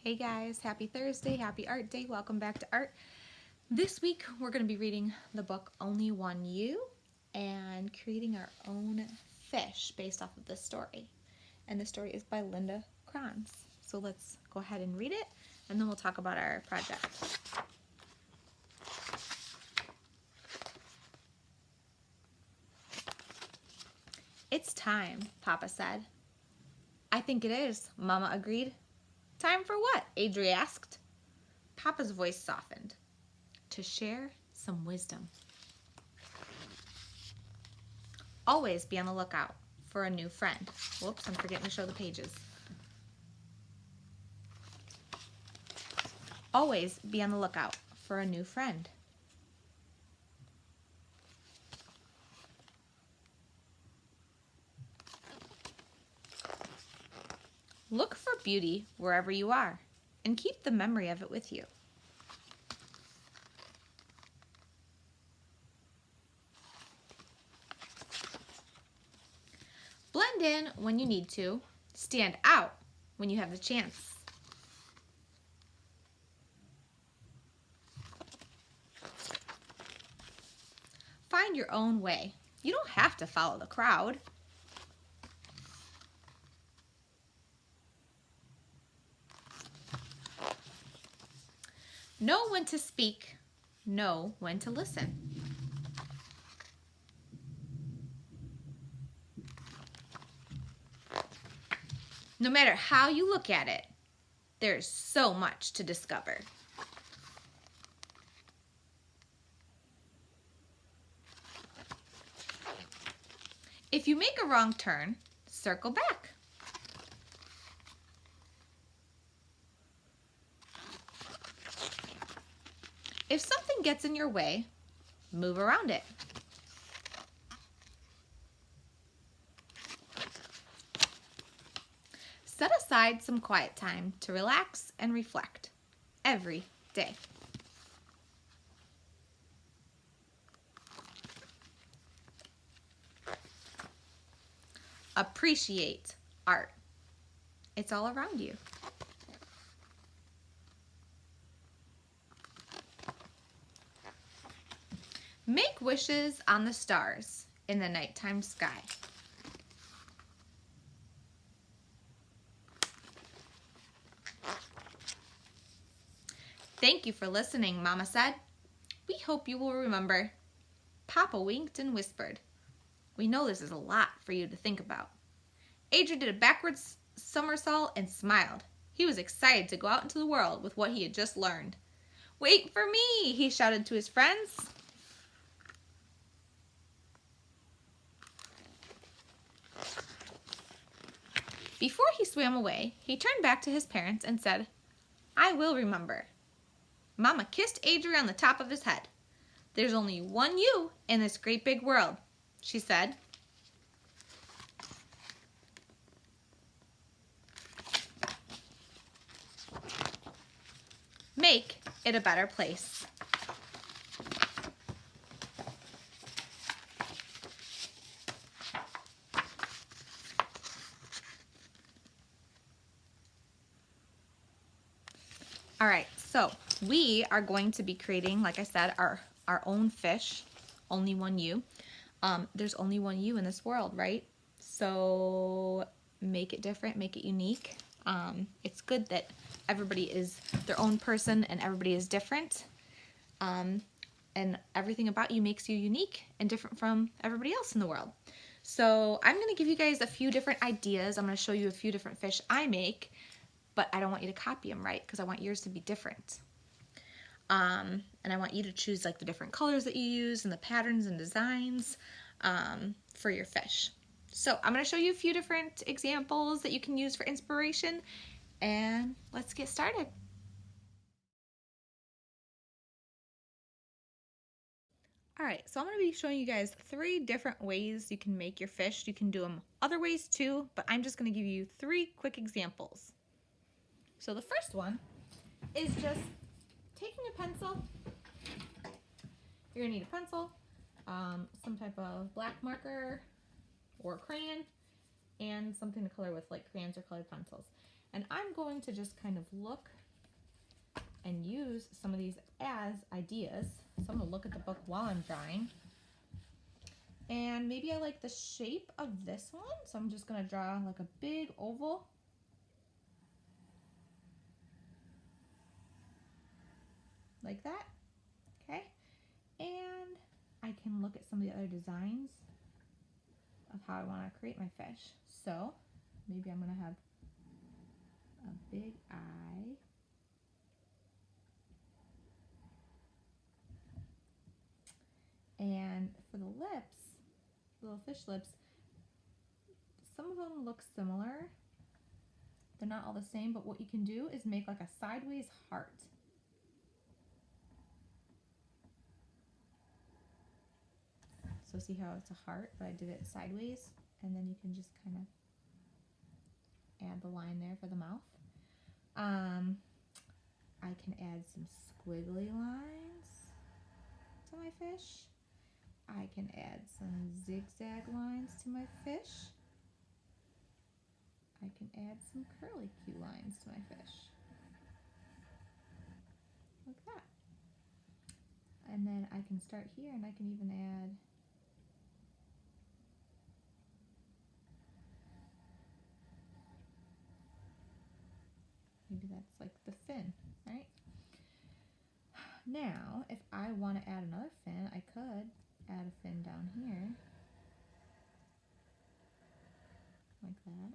Hey guys, happy Thursday, happy art day, welcome back to art. This week we're going to be reading the book Only One You and creating our own fish based off of this story. And the story is by Linda Kranz. So let's go ahead and read it and then we'll talk about our project. It's time, Papa said. I think it is, Mama agreed. Time for what? Adri asked. Papa's voice softened. To share some wisdom. Always be on the lookout for a new friend. Whoops, I'm forgetting to show the pages. Always be on the lookout for a new friend. Look for beauty wherever you are and keep the memory of it with you. Blend in when you need to. Stand out when you have the chance. Find your own way. You don't have to follow the crowd. Know when to speak. Know when to listen. No matter how you look at it, there's so much to discover. If you make a wrong turn, circle back. If something gets in your way, move around it. Set aside some quiet time to relax and reflect every day. Appreciate art. It's all around you. Make wishes on the stars in the nighttime sky. Thank you for listening, Mama said. We hope you will remember. Papa winked and whispered. We know this is a lot for you to think about. Adri did a backwards somersault and smiled. He was excited to go out into the world with what he had just learned. Wait for me, he shouted to his friends. Before he swam away, he turned back to his parents and said, I will remember. Mama kissed Adri on the top of his head. There's only one you in this great big world, she said. Make it a better place. All right, so we are going to be creating, like I said, our own fish, only one you. There's only one you in this world, right? So make it different, make it unique. It's good that everybody is their own person and everybody is different. And everything about you makes you unique and different from everybody else in the world. So I'm going to give you guys a few different ideas. I'm going to show you a few different fish I make, but I don't want you to copy them, right? Because I want yours to be different. And I want you to choose like the different colors that you use and the patterns and designs for your fish. So I'm going to show you a few different examples that you can use for inspiration, and let's get started. All right, so I'm going to be showing you guys 3 different ways you can make your fish. You can do them other ways too, but I'm just going to give you 3 quick examples. So the first one is just taking a pencil. You're going to need a pencil, some type of black marker or crayon, and something to color with like crayons or colored pencils. And I'm going to just kind of look and use some of these as ideas. So I'm gonna look at the book while I'm drawing. And maybe I like the shape of this one, so I'm just gonna draw like a big oval. Like that, okay? And I can look at some of the other designs of how I wanna create my fish. So maybe I'm gonna have a big eye. And for the lips, little fish lips, some of them look similar. They're not all the same, but what you can do is make like a sideways heart. So see how it's a heart, but I did it sideways, and then you can just kind of add the line there for the mouth. I can add some squiggly lines to my fish. I can add some zigzag lines to my fish. I can add some curly Q lines to my fish. Like that. And then I can start here and I can even add maybe that's like the fin, right? Now, if I want to add another fin, I could add a fin down here, like that.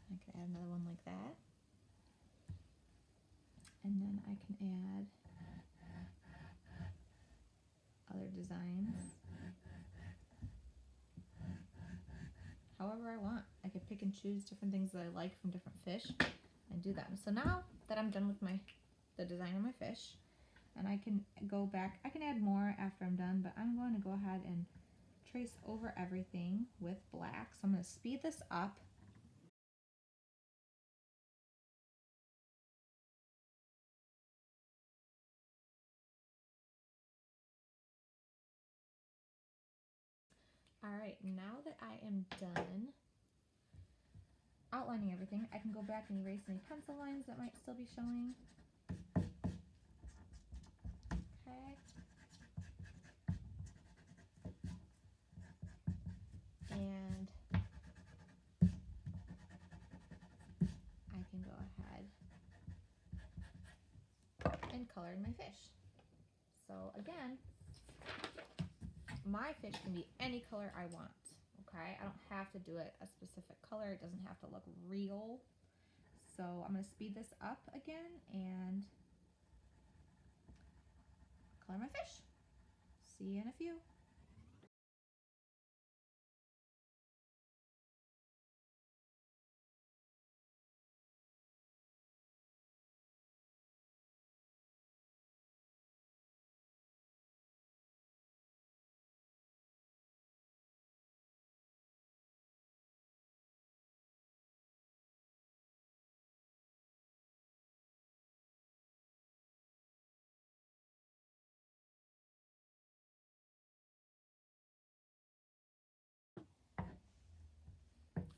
I could add another one like that. And then I can add other designs however I want. I could pick and choose different things that I like from different fish and do them. So now that I'm done with the design of my fish, and I can go back, I can add more after I'm done, but I'm going to go ahead and trace over everything with black. So I'm going to speed this up. All right, now that I am done outlining everything, I can go back and erase any pencil lines that might still be showing. Okay. And I can go ahead and color in my fish. So again, my fish can be any color I want. Okay, I don't have to do it a specific color. It doesn't have to look real. So I'm going to speed this up again and color my fish. See you in a few.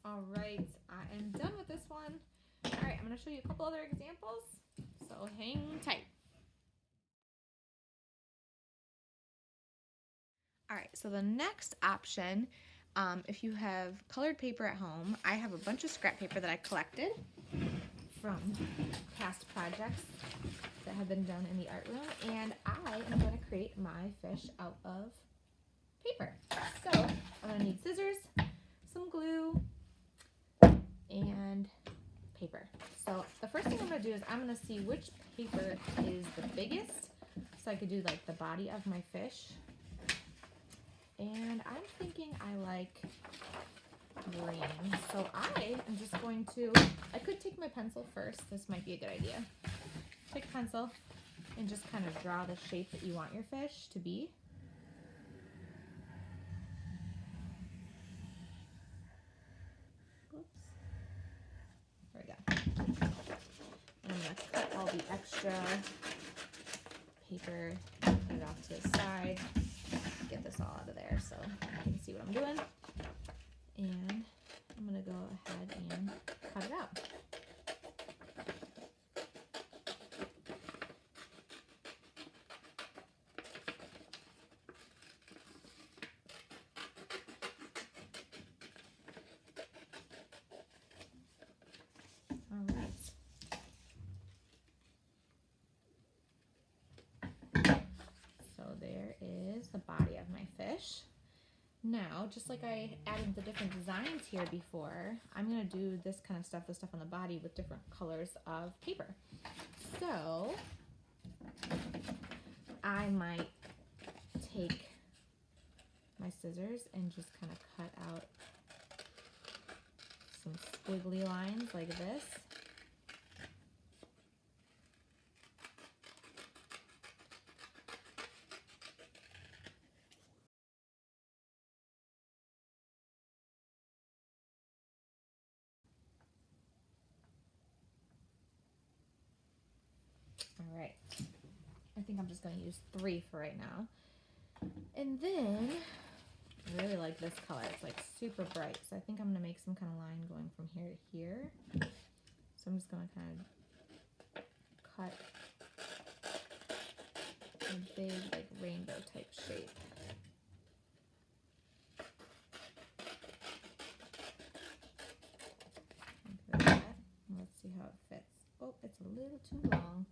All right, I am done with this one. All right, I'm going to show you a couple other examples, so hang tight. All right, so the next option, if you have colored paper at home, I have a bunch of scrap paper that I collected from past projects that have been done in the art room, and I am going to create my fish out of paper. So I'm going to need scissors, some glue, and paper. So the first thing I'm going to do is I'm going to see which paper is the biggest, so I could do like the body of my fish. And I'm thinking I like green. So I am just going to, I could take my pencil first. This might be a good idea. Take a pencil and just kind of draw the shape that you want your fish to be. Oops. There we go. And I'm going to cut all the extra paper, put it off to the side, get this all out of there so I can there is the body of my fish. Now, just like I added the different designs here before, I'm going to do this kind of stuff, the stuff on the body with different colors of paper. So, I might take my scissors and just kind of cut out some squiggly lines like this. All right, I think I'm just going to use 3 for right now. And then, I really like this color. It's like super bright. So I think I'm going to make some kind of line going from here to here. So I'm just going to kind of cut a big like rainbow type shape. Like that. Let's see how it fits. Oh, it's a little too long.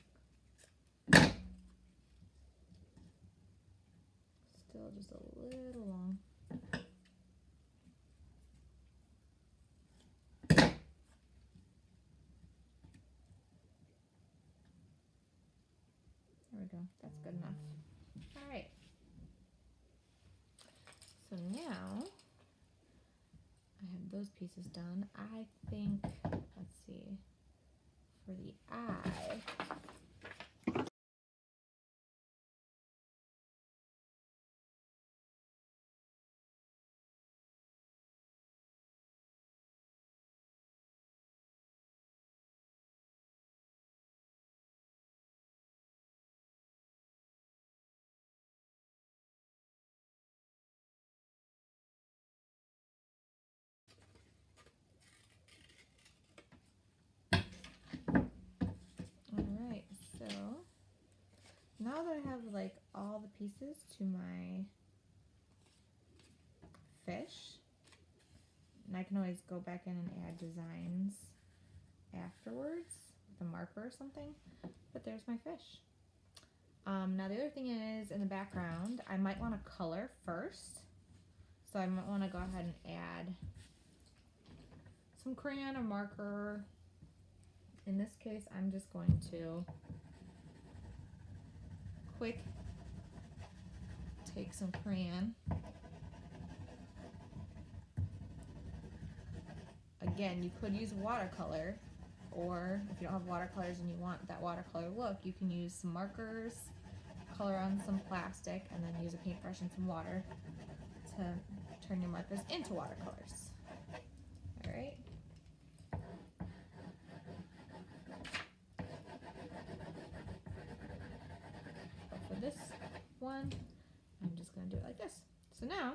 Still just a little long. There we go. That's good enough. All right. So now I have those pieces done. I think, let's see, for the eye, alright, so now that I have like all the pieces to my fish, and I can always go back in and add designs afterwards with a marker or something, but there's my fish. Now the other thing is, in the background, I might want to color first, so I might want to go ahead and add some crayon or marker. In this case, I'm just going to quick take some crayon. Again, you could use watercolor, or if you don't have watercolors and you want that watercolor look, you can use some markers, color on some plastic, and then use a paintbrush and some water to turn your markers into watercolors. Alright. For this one, I'm just going to do it like this. So now,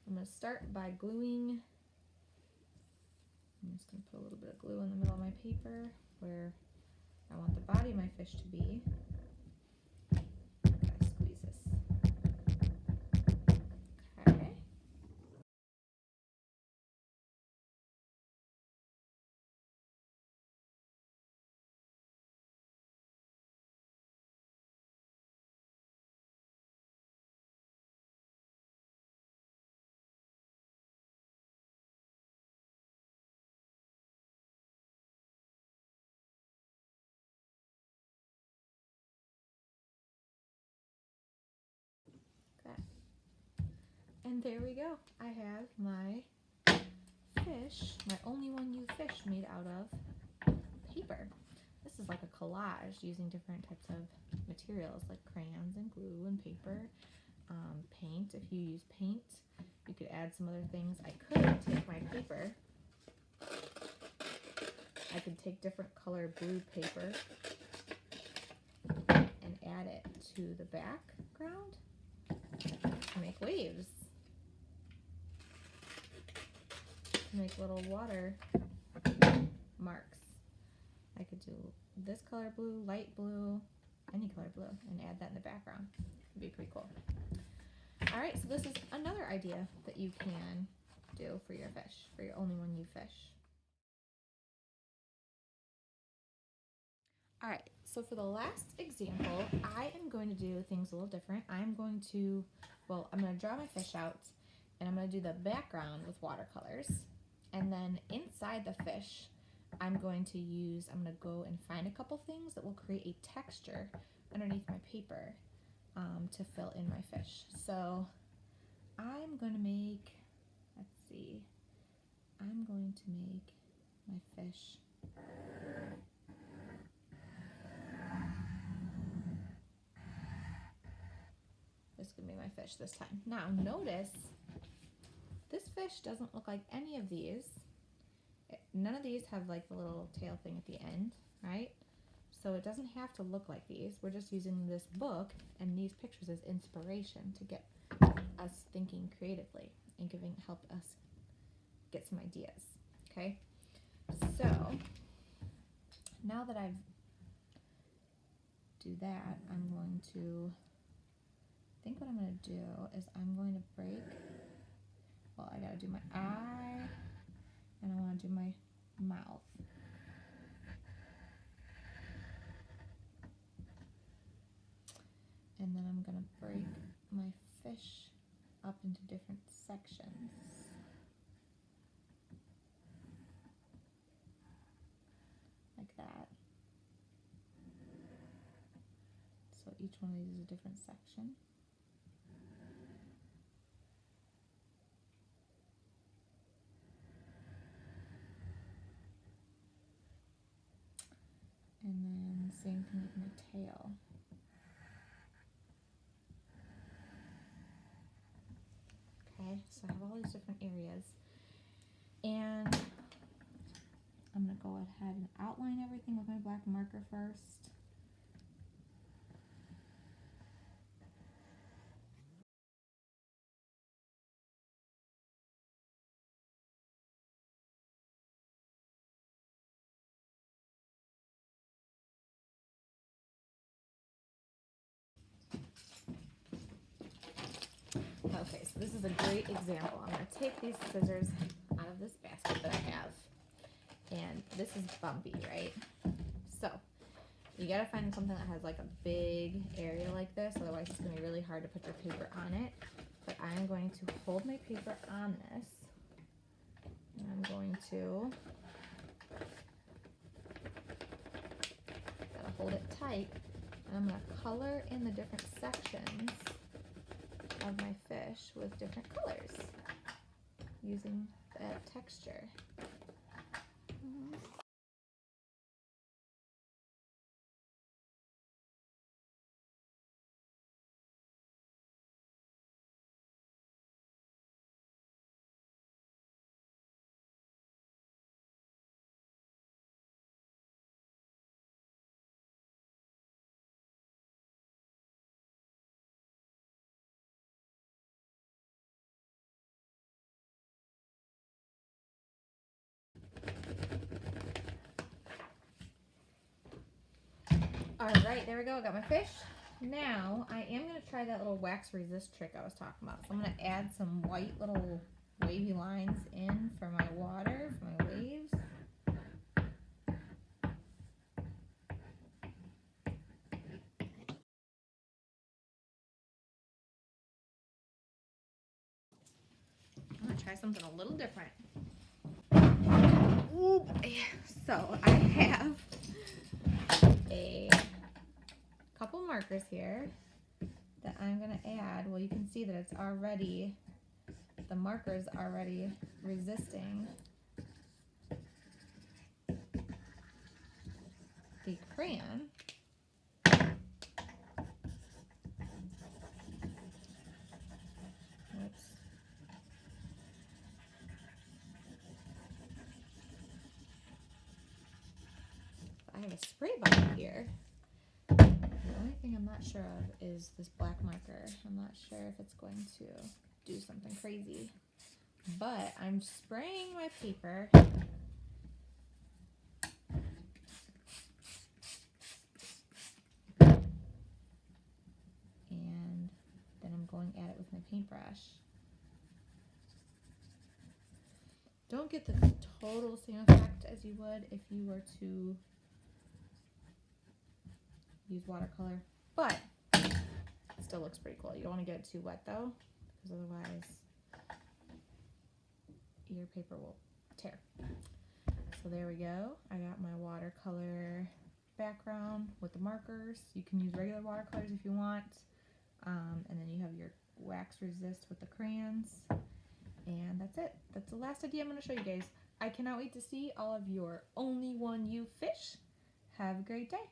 I'm going to start by gluing. I'm just going to put a little bit of glue in the middle of my paper where I want the body of my fish to be. I gotta squeeze this. Okay. And there we go. I have my fish, my only one you fish, made out of paper. This is like a collage using different types of materials like crayons and glue and paper. Paint, if you use paint, you could add some other things. I could take my paper, I could take different color blue paper and add it to the background to make waves. Make little water marks. I could do this color blue, light blue, any color blue, and add that in the background. It'd be pretty cool. Alright, so this is another idea that you can do for your fish, for your only one you fish. Alright, So for the last example, I am going to do things a little different. I'm going to draw my fish out, and I'm going to do the background with watercolors. And then inside the fish, I'm going to go and find a couple things that will create a texture underneath my paper to fill in my fish. So I'm going to make, I'm going to make my fish this is going to be my fish this time. Now notice, this fish doesn't look like any of these. None of these have like the little tail thing at the end, right? So it doesn't have to look like these. We're just using this book and these pictures as inspiration to get us thinking creatively and help us get some ideas, okay? So now that I've do that, I'm going to think what I'm going to do is I'm going to break, I got to do my eye, and I want to do my mouth. And then I'm going to break my fish up into different sections. Like that. So each one of these is a different section. And then same thing with my tail. Okay, so I have all these different areas. And I'm going to go ahead and outline everything with my black marker first. Okay, so this is a great example. I'm going to take these scissors out of this basket that I have. And this is bumpy, right? So you got to find something that has like a big area like this, otherwise it's going to be really hard to put your paper on it. But I'm going to hold my paper on this, and I'm going to hold it tight, and I'm going to color in the different sections of my fish with different colors using that texture. All right, there we go. I got my fish. Now I am going to try that little wax resist trick I was talking about. So I'm going to add some white little wavy lines in for my water, for my waves. I'm going to try something a little different. So I have a couple markers here that I'm going to add. Well, you can see that it's already, the marker's already resisting the crayon. Oops. I have a spray bottle here. The only thing I'm not sure of is this black marker. I'm not sure if it's going to do something crazy. But I'm spraying my paper. And then I'm going at it with my paintbrush. Don't get the total same effect as you would if you were to use watercolor, but it still looks pretty cool. You don't want to get it too wet though, because otherwise your paper will tear. So there we go. I got my watercolor background with the markers. You can use regular watercolors if you want. And then you have your wax resist with the crayons. And that's it. That's the last idea I'm going to show you guys. I cannot wait to see all of your Only One You fish. Have a great day.